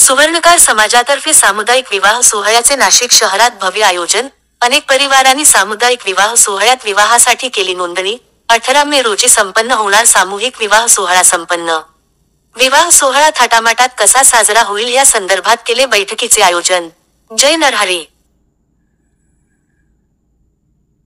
सुवर्णकार समाजातर्फे सामुदायिक विवाह सोहळ्याचे नाशिक शहरात भव्य आयोजन. अनेक परिवारांनी सामुदायिक विवाह सोहळ्यात विवाहासाठी केली नोंदणी. 18 मे रोजी संपन्न होणार सामूहिक विवाह सोहळा संपन्न. विवाह सोहळा थाटामाटात कसा साजरा होईल या संदर्भात केले बैठकीचे आयोजन. जय नरहरी.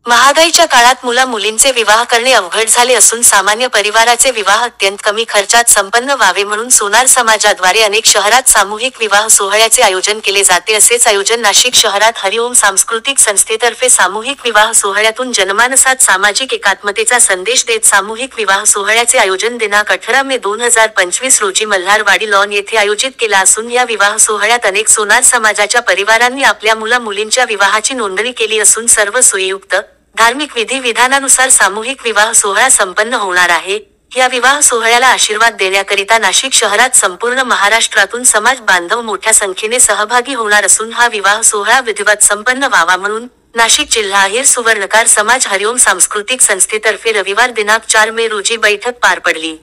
महागाईच्या काळात मुला-मुलींचे विवाह करणे अवघड झाले असून सामान्य परिवाराचे विवाह अत्यंत कमी खर्चात संपन्न व्हावे म्हणून सोनार समाजाद्वारे अनेक शहरात सामूहिक विवाह सोहळ्याचे आयोजन केले जाते. असेच आयोजन नाशिक शहरात हरिओम सांस्कृतिक संस्थेतर्फे सामूहिक विवाह सोहळ्यातून जनमानसात सामाजिक एकात्मतेचा संदेश देत सामूहिक विवाह सोहळ्याचे आयोजन दिनांक 18 मे 2025 रोजी मल्हारवाडी लॉन येथे आयोजित केला असून या विवाह सोहळ्यात अनेक सोनार समाजाच्या परिवारांनी आपल्या मुला-मुलींच्या विवाहाची नोंदणी केली असून सर्व सोयीयुक्त धार्मिक विधी-विधानानुसार सामूहिक विवाह सोहळा संपन्न होणार आहे. या विवाह सोहळ्याला आशीर्वाद देण्याकरिता नाशिक शहरात संपूर्ण महाराष्ट्रातून समाज बांधव मोठ्या संख्येने सहभागी होणार असून हा विवाह सोहळा विधिवत संपन्न व्हावा म्हणून नाशिक जिल्हा अहिर सुवर्णकार समाज हरिओम सांस्कृतिक संस्थेतर्फे रविवार दिनांक 4 मे रोजी बैठक पार पडली.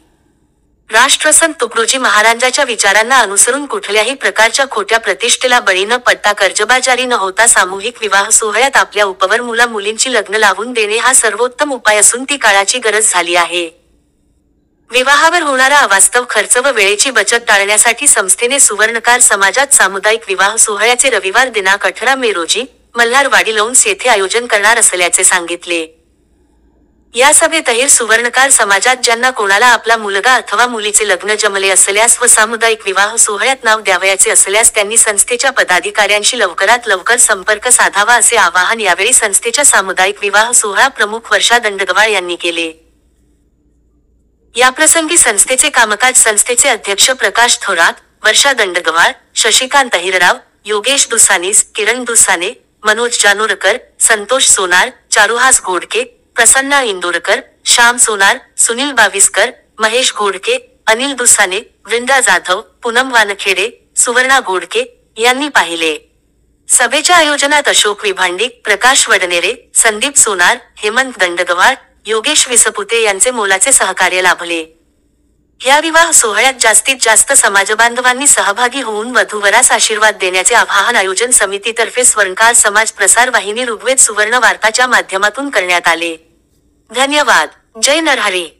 राष्ट्रसंत तुकडोजी महाराजांच्या विचारांना अनुसरून कुठल्याही प्रकारच्या खोट्या प्रतिष्ठेला बळी न पडता कर्जबाजारी न होता सामूहिक विवाह सोहळ्यात आपल्या उपवर मुला-मुलींची लग्न लावून देणे हा सर्वोत्तम उपाय असून ती काळाची गरज झाली आहे. विवाहावर होणारा अवास्तव खर्च व वेळेची बचत टाळण्यासाठी संस्थेने सुवर्णकार समाजात सामुदायिक विवाह सोहळ्याचे रविवार दिनांक 18 मे रोजी मल्हारवाडी लॉन्स येथे आयोजन करणार असल्याचे सांगितले. या सभेत अहिर सुवर्णकार समाजात ज्यांना कोणाला आपला मुलगा अथवा मुलीचे लग्न जमले असल्यास व सामुदायिक विवाह सोहळ्यात नाव द्यावयाचे असल्यास त्यांनी संस्थेच्या पदाधिकाऱ्यांशी लवकरात लवकर संपर्क साधावा असे आवाहन यावेळी संस्थेच्या सामुदायिक विवाह सोहळा प्रमुख वर्षा दंडगवाळ यांनी केले. याप्रसंगी संस्थेचे कामकाज संस्थेचे अध्यक्ष प्रकाश थोरात, वर्षा दंडगवाळ, शशिकांत अहिरराव, योगेश दुसानीस, किरण दुसाने, मनोज जानोरकर, संतोष सोनार, चारुहास घोडके, प्रसन्ना इंदोरकर, श्याम सोनार, सुनील बाविस्कर, महेश घोडके, अनिल दुसाने, वृंदा जाधव, पूनम वानखेडे, सुवर्णा घोडके यांनी पाहिले. सभेच्या आयोजनात अशोक विभांडिक, प्रकाश वडनेरे, संदीप सोनार, हेमंत दंडगवाळ, योगेश विसपुते यांचे मोलाचे सहकार्य लाभले. या विवाह सोहळ्यात जास्तीत जास्त समाजबांधवांनी सहभागी होऊन वधूवरास आशीर्वाद देण्याचे आवाहन आयोजन समितीतर्फे स्वर्णकार समाज प्रसार वाहिनी ऋग्वेद सुवर्ण वार्ताच्या माध्यमातून करण्यात आले. धन्यवाद. जय नरहरी.